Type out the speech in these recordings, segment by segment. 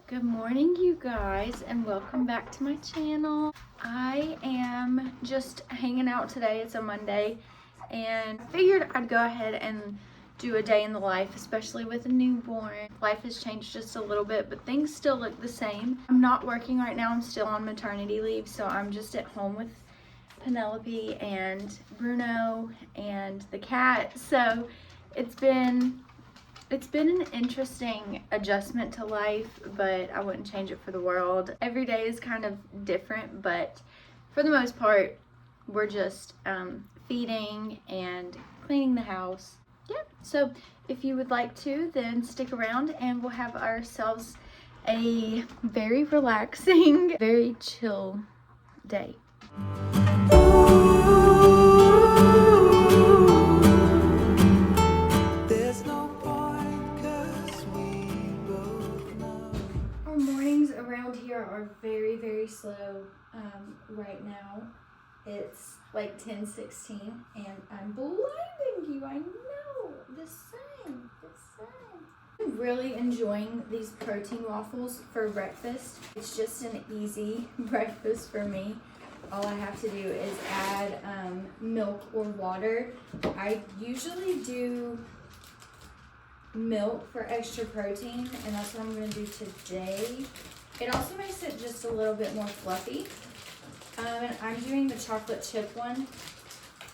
Good morning, you guys, and welcome back to my channel. I am just hanging out today. It's a Monday, and figured I'd go ahead and do a day in the life, especially with a newborn. Life has changed just a little bit, but things still look the same. I'm not working right now. I'm still on maternity leave, so I'm just at home with Penelope and Bruno and the cat. So it's been an interesting adjustment to life, but I wouldn't change it for the world. Every day is kind of different, but for the most part, we're just feeding and cleaning the house. Yeah, so if you would like to, then stick around and we'll have ourselves a very relaxing, very chill day. Our mornings around here are very slow right now. It's like 10:16 and I'm blinding you. I know, the same. I'm really enjoying these protein waffles for breakfast. It's just an easy breakfast for me. All I have to do is add milk or water. I usually do milk for extra protein, and that's what I'm going to do today. It also makes it just a little bit more fluffy. And I'm doing the chocolate chip one.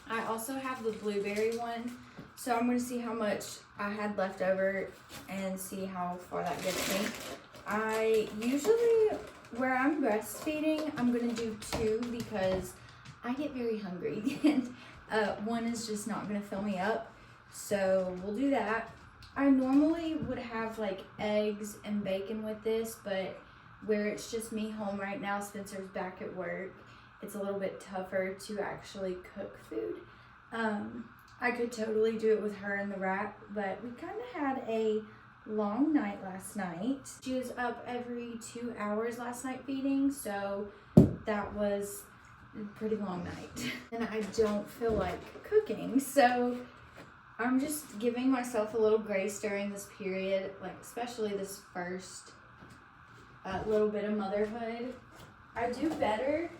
I also have the blueberry one, so I'm going to see how much I had left over and see how far that gets me. I usually, where I'm breastfeeding, I'm going to do 2 because I get very hungry and one is just not going to fill me up, so we'll do that. I normally would have like eggs and bacon with this, but where it's just me home right now, Spencer's back at work, it's a little bit tougher to actually cook food. I could totally do it with her in the wrap, but we kind of had a long night last night. She was up every 2 hours last night feeding, so that was a pretty long night. And I don't feel like cooking, so I'm just giving myself a little grace during this period, like especially this first little bit of motherhood. I do better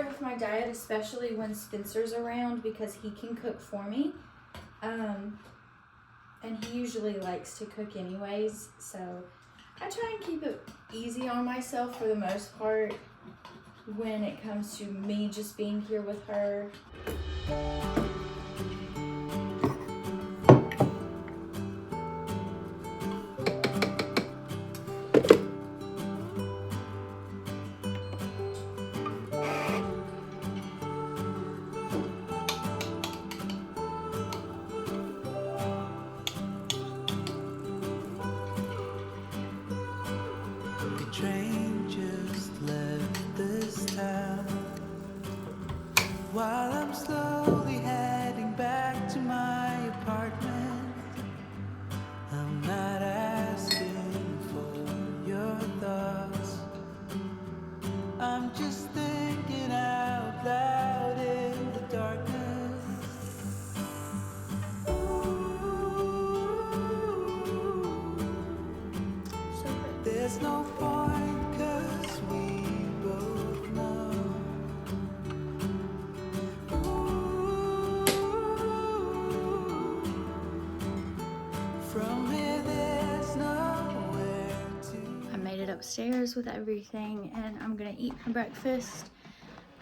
with my diet, especially when Spencer's around, because he can cook for me. And he usually likes to cook anyways, so I try and keep it easy on myself for the most part when it comes to me just being here with her. Train just left this town while I'm slowly heading back to my apartment. I'm not asking for your thoughts, I'm just thinking out loud in the darkness. There's no point, 'cause we both know. From here there's nowhere to. I made it upstairs with everything, and I'm gonna eat my breakfast,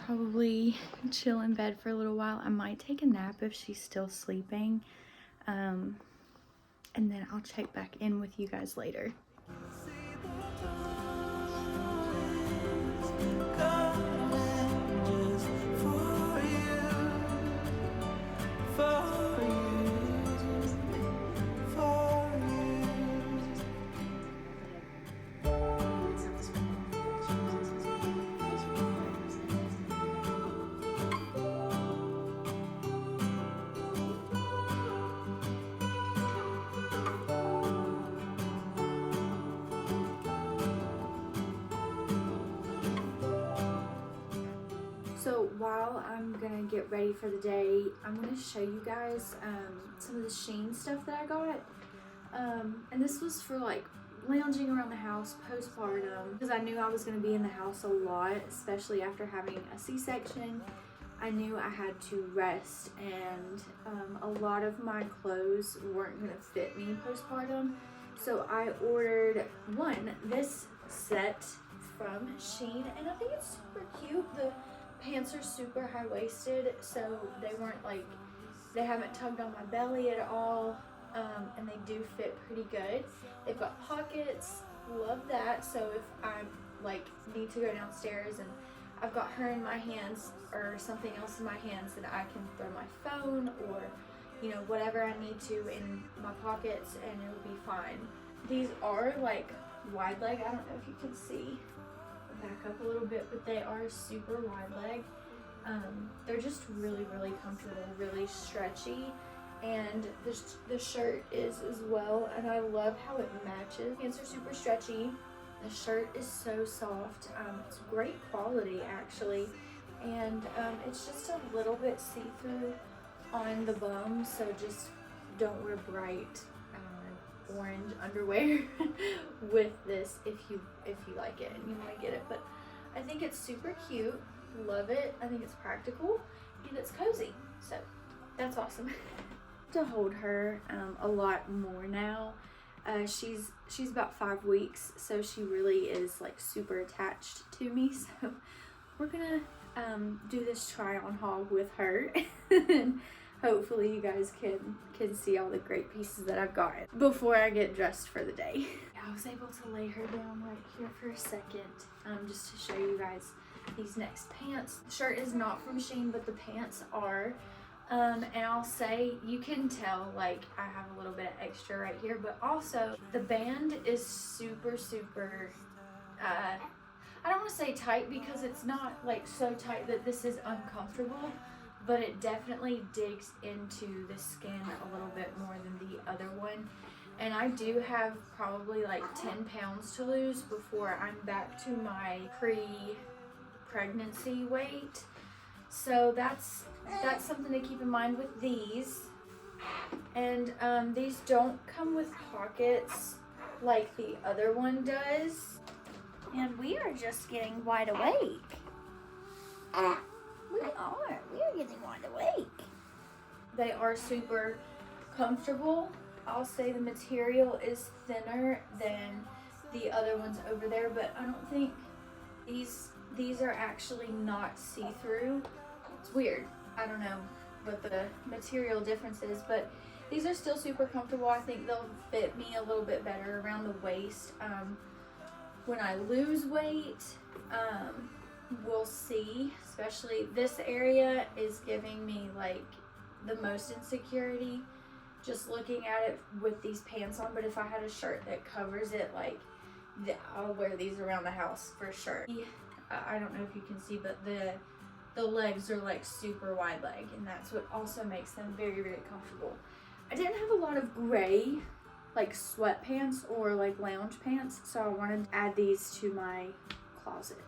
probably chill in bed for a little while. I might take a nap if she's still sleeping, and then I'll check back in with you guys later. So while I'm gonna get ready for the day, I'm gonna show you guys some of the SHEIN stuff that I got. And this was for like lounging around the house postpartum, because I knew I was going to be in the house a lot, especially after having a C-section. I knew I had to rest, and a lot of my clothes weren't going to fit me postpartum. So I ordered this set from SHEIN, and I think it's super cute. The pants are super high-waisted, so they weren't like, they haven't tugged on my belly at all, and they do fit pretty good. They've got pockets, love that. So if I like need to go downstairs and I've got her in my hands or something else in my hands, that I can throw my phone or, you know, whatever I need to in my pockets, and it'll be fine. These are like wide leg. I don't know if you can see. Back up a little bit, but they are super wide leg. They're just really, really comfortable, really stretchy, and the shirt is as well, and I love how it matches. Pants are super stretchy. The shirt is so soft. It's great quality actually, and it's just a little bit see-through on the bum, so just don't wear bright orange underwear with this if you like it and you want to get it. But I think it's super cute, love it. I think it's practical and it's cozy, so that's awesome. To hold her a lot more now. She's about 5 weeks, so she really is like super attached to me. So we're gonna do this try on haul with her. And hopefully you guys can see all the great pieces that I've got before I get dressed for the day. I was able to lay her down right here for a second, just to show you guys these next pants. The shirt is not from SHEIN, but the pants are. And I'll say, you can tell like I have a little bit of extra right here, but also the band is super, super, I don't want to say tight, because it's not like so tight that this is uncomfortable, but it definitely digs into the skin a little bit more than the other one. And I do have probably like 10 pounds to lose before I'm back to my pre-pregnancy weight. So that's something to keep in mind with these. And these don't come with pockets like the other one does. And we are just getting wide awake. We are getting wide awake. They are super comfortable. I'll say the material is thinner than the other ones over there, but I don't think these are actually not see-through. It's weird. I don't know what the material difference is, but these are still super comfortable. I think they'll fit me a little bit better around the waist. When I lose weight, we'll see. Especially this area is giving me like the most insecurity just looking at it with these pants on. But if I had a shirt that covers it, like, I'll wear these around the house for sure. I don't know if you can see, but the legs are like super wide leg, and that's what also makes them very, very comfortable. I didn't have a lot of gray like sweatpants or like lounge pants, so I wanted to add these to my closet.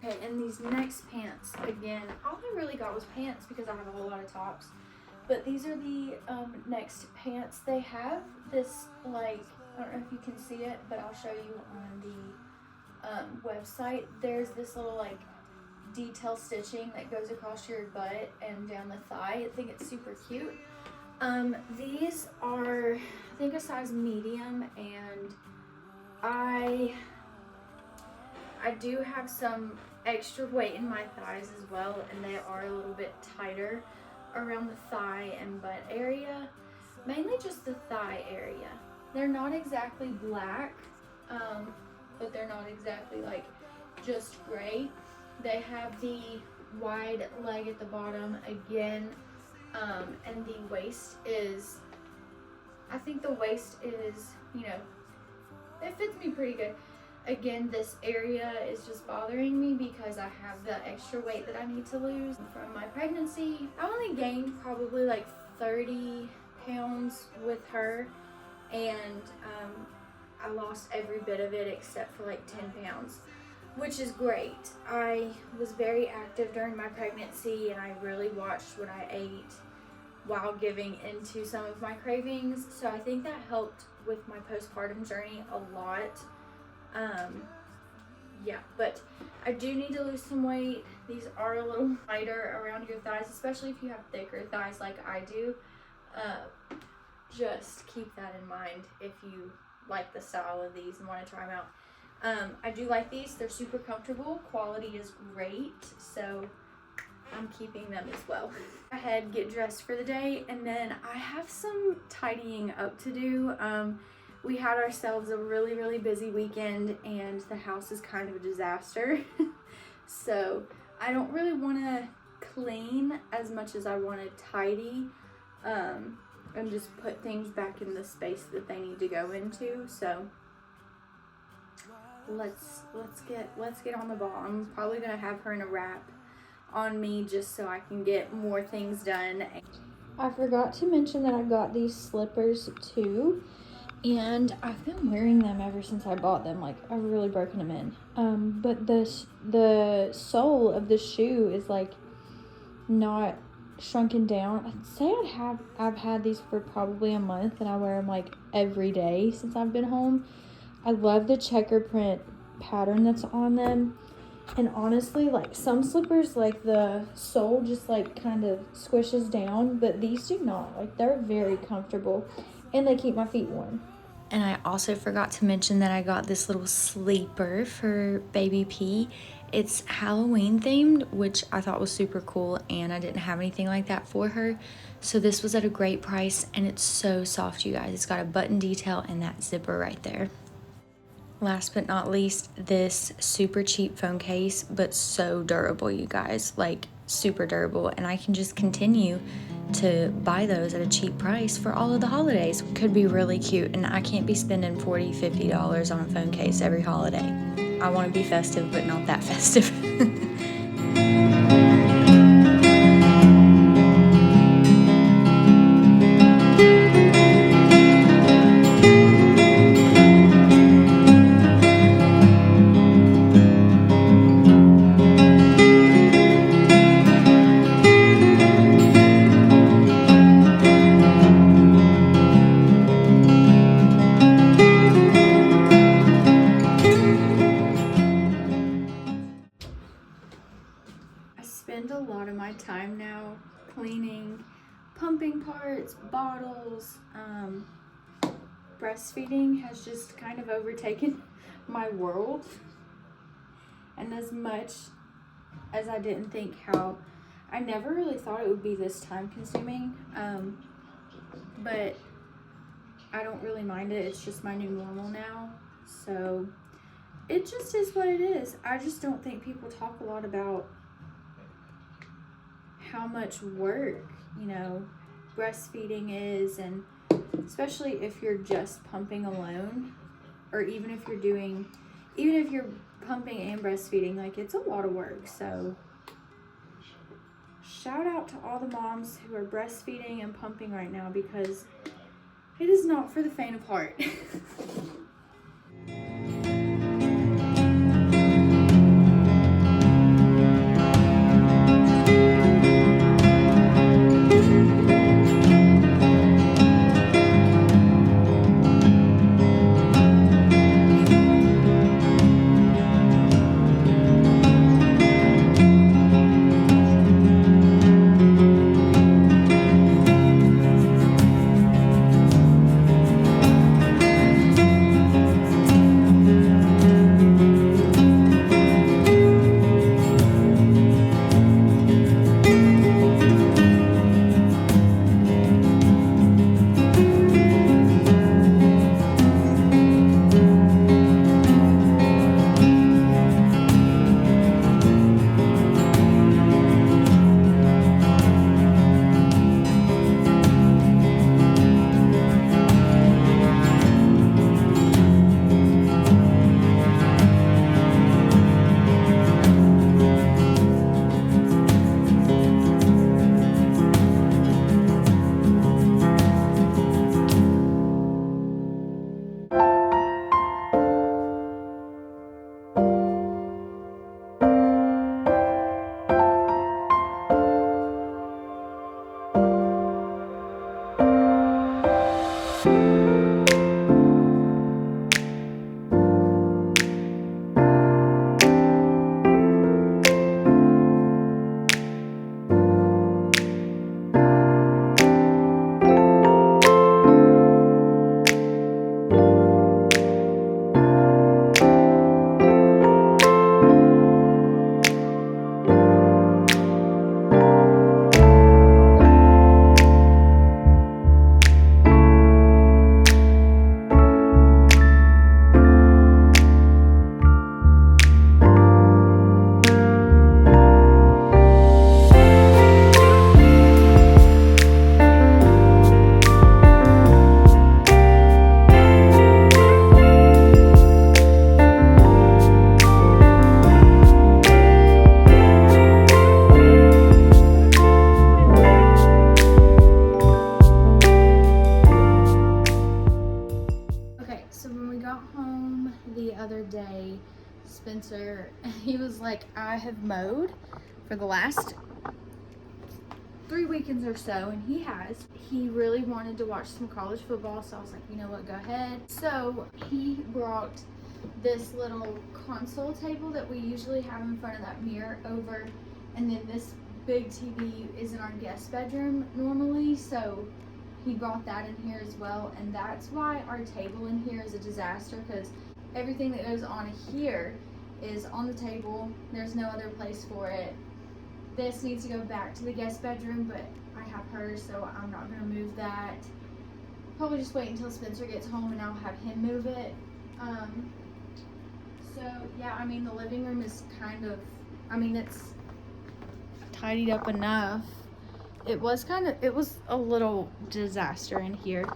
Okay, and these next pants, again, all I really got was pants because I have a whole lot of tops. But these are the next pants. They have this, like, I don't know if you can see it, but I'll show you on the website. There's this little, like, detail stitching that goes across your butt and down the thigh. I think it's super cute. These are, I think, a size medium, and I do have some extra weight in my thighs as well, and they are a little bit tighter around the thigh and butt area, mainly just the thigh area. They're not exactly black, but they're not exactly like just gray. They have the wide leg at the bottom again, and the waist is, I think the waist is, you know, it fits me pretty good. Again, this area is just bothering me because I have the extra weight that I need to lose from my pregnancy. I only gained probably like 30 pounds with her, and I lost every bit of it except for like 10 pounds, which is great. I was very active during my pregnancy, and I really watched what I ate while giving into some of my cravings. So I think that helped with my postpartum journey a lot. Yeah, but I do need to lose some weight. These are a little tighter around your thighs, especially if you have thicker thighs like I do. Just keep that in mind if you like the style of these and want to try them out. I do like these. They're super comfortable. Quality is great, so I'm keeping them as well. Go ahead, get dressed for the day, and then I have some tidying up to do. We had ourselves a really busy weekend, and the house is kind of a disaster. So I don't really want to clean as much as I want to tidy, and just put things back in the space that they need to go into. So let's get on the ball. I'm probably gonna have her in a wrap on me just so I can get more things done. I forgot to mention that I got these slippers too, and I've been wearing them ever since I bought them. Like, I've really broken them in. But the sole of the shoe is like not shrunken down. I'd say I've had these for probably a month, and I wear them like every day since I've been home. I love the checker print pattern that's on them. And honestly, like, some slippers, like, the sole just like kind of squishes down, but these do not. Like, they're very comfortable, and they keep my feet warm. And I also forgot to mention that I got this little sleeper for baby P. It's Halloween themed, which I thought was super cool, and I didn't have anything like that for her. So this was at a great price, and it's so soft, you guys. It's got a button detail and that zipper right there. Last but not least, this super cheap phone case, but so durable, you guys. Like, super durable, and I can just continue to buy those at a cheap price for all of the holidays. Could be really cute, and I can't be spending $40, $50 on a phone case every holiday. I want to be festive, but not that festive. A lot of my time now cleaning, pumping parts, bottles. Breastfeeding has just kind of overtaken my world, and as much as I didn't think how, I never really thought it would be this time consuming, but I don't really mind it. It's just my new normal now, so it just is what it is. I just don't think people talk a lot about how much work, you know, breastfeeding is, and especially if you're just pumping alone, or even if you're pumping and breastfeeding, like, it's a lot of work. So shout out to all the moms who are breastfeeding and pumping right now, because it is not for the faint of heart. other day, Spencer, he was like, I have mowed for the last 3 weekends or so, and he has. He really wanted to watch some college football, so I was like, you know what, go ahead. So he brought this little console table that we usually have in front of that mirror over, and then this big TV is in our guest bedroom normally, so he brought that in here as well. And that's why our table in here is a disaster, because everything that goes on here is on the table. There's no other place for it. This needs to go back to the guest bedroom, but I have hers, so I'm not gonna move that. Probably just wait until Spencer gets home and I'll have him move it. So yeah, I mean, the living room is kind of, I mean, it's tidied up enough. It was a little disaster in here.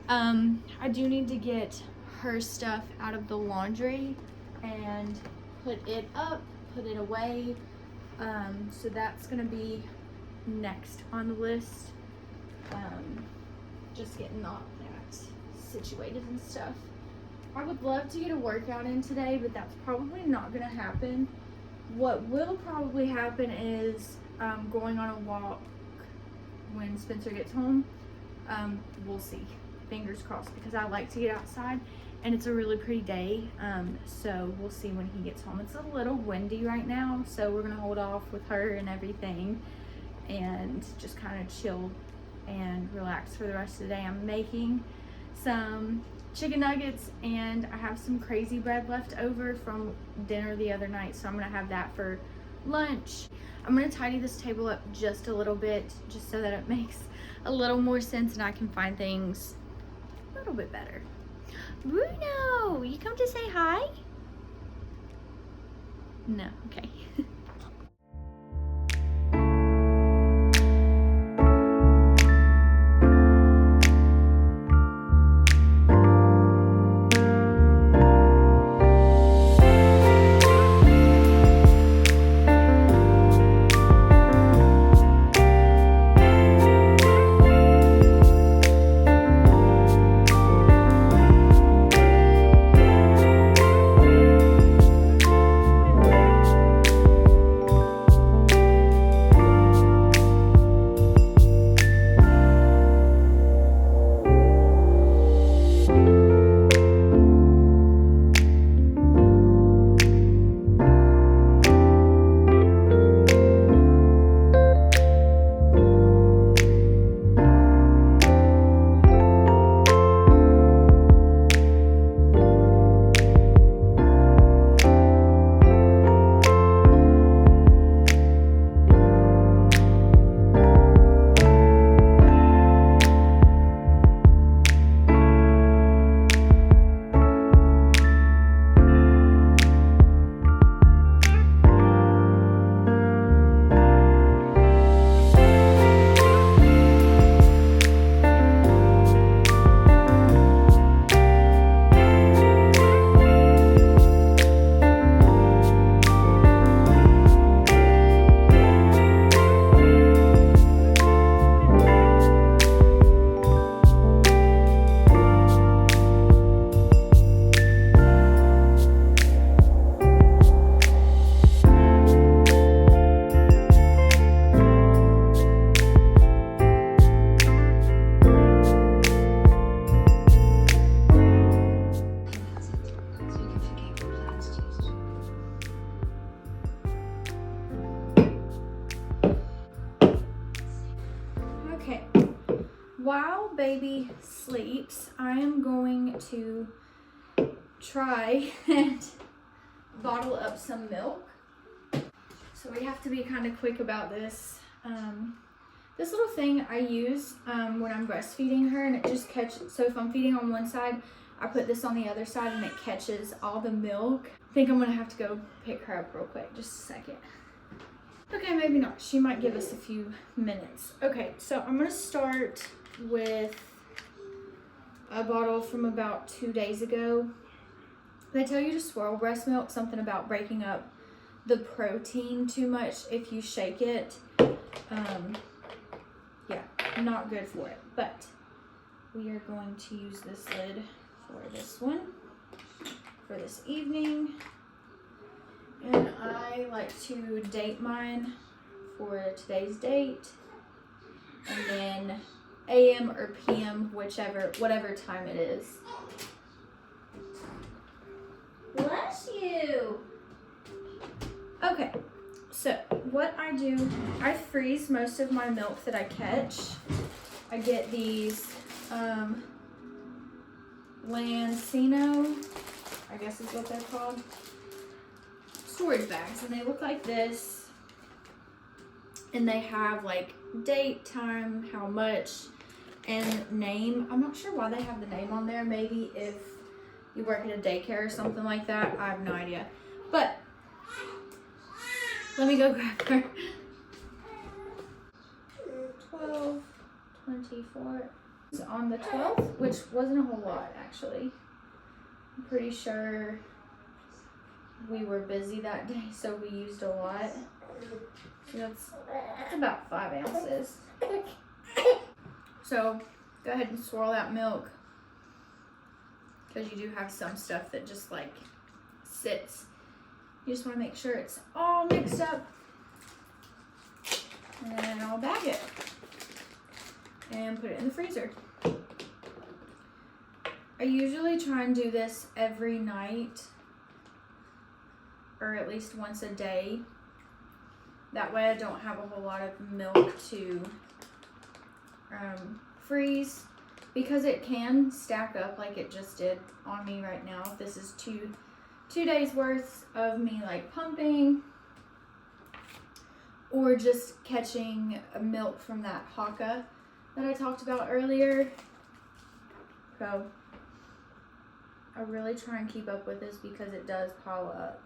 I do need to get her stuff out of the laundry and put it up, put it away. So that's gonna be next on the list. Just getting all that situated and stuff. I would love to get a workout in today, but that's probably not gonna happen. What will probably happen is going on a walk when Spencer gets home. We'll see. Fingers crossed, because I like to get outside and it's a really pretty day. So we'll see when he gets home. It's a little windy right now, so we're gonna hold off with her and everything and just kind of chill and relax for the rest of the day. I'm making some chicken nuggets and I have some crazy bread left over from dinner the other night, so I'm gonna have that for lunch. I'm gonna tidy this table up just a little bit, just so that it makes a little more sense and I can find things a little bit better. Bruno, you come to say hi? No, okay. While baby sleeps, I am going to try and bottle up some milk. So we have to be kind of quick about this. This little thing I use when I'm breastfeeding her, and it just catches, so if I'm feeding on one side, I put this on the other side and it catches all the milk. I think I'm gonna have to go pick her up real quick, just a second. Okay, maybe not. She might give us a few minutes. Okay, so I'm gonna start with a bottle from about 2 days ago. They tell you to swirl breast milk, something about breaking up the protein too much if you shake it. Yeah, not good for it, but we are going to use this lid for this one. for this evening. And I like to date mine for today's date. And then AM or PM, whatever time it is. Bless you. Okay, so what I do, I freeze most of my milk that I catch. I get these Lancino, I guess is what they're called, storage bags, and they look like this. And they have like date, time, how much, and name. I'm not sure why they have the name on there. Maybe if you work at a daycare or something like that. I have no idea. But let me go grab her. 12, 24. It's on the 12th, which wasn't a whole lot actually. I'm pretty sure we were busy that day, so we used a lot. That's about 5 ounces. So go ahead and swirl that milk, because you do have some stuff that just like sits. You just want to make sure it's all mixed up, and then I'll bag it and put it in the freezer. I usually try and do this every night, or at least once a day. That way I don't have a whole lot of milk to freeze, because it can stack up like it just did on me right now. This is two days worth of me like pumping or just catching milk from that Haka that I talked about earlier. So I really try and keep up with this because it does pile up.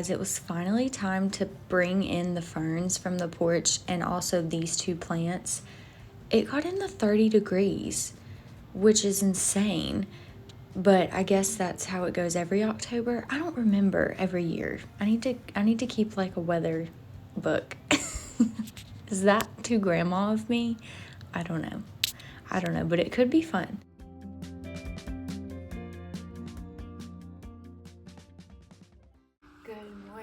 It was finally time to bring in the ferns from the porch and also these two plants. It got in the 30 degrees, which is insane, but I guess that's how it goes every October. I don't remember every year. I need to keep like a weather book. Is that too grandma of me? I don't know, but it could be fun.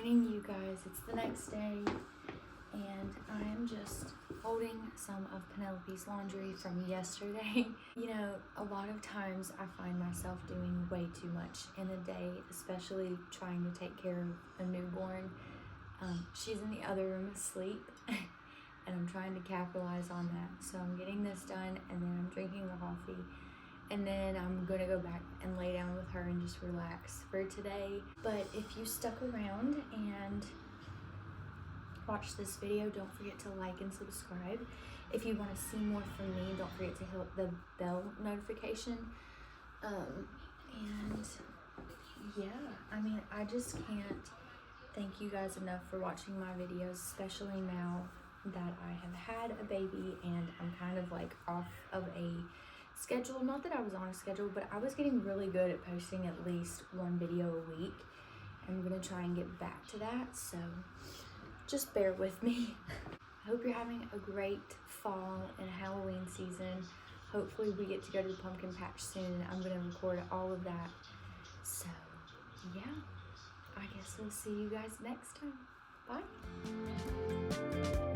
You guys, it's the next day and I am just folding some of Penelope's laundry from yesterday. You know, a lot of times I find myself doing way too much in a day, especially trying to take care of a newborn. She's in the other room asleep and I'm trying to capitalize on that. So I'm getting this done and then I'm drinking the coffee and then I'm gonna go back and lay down with her and just relax for today. But if you stuck around and watch this video, don't forget to like and subscribe. If you want to see more from me, don't forget to hit the bell notification. And yeah, I mean, I just can't thank you guys enough for watching my videos, especially now that I have had a baby and I'm kind of like off of a schedule. Not that I was on a schedule, but I was getting really good at posting at least one video a week. I'm gonna try and get back to that, so just bear with me. I hope you're having a great fall and Halloween season. Hopefully we get to go to the pumpkin patch soon. I'm gonna record all of that. So yeah, I guess we'll see you guys next time. Bye.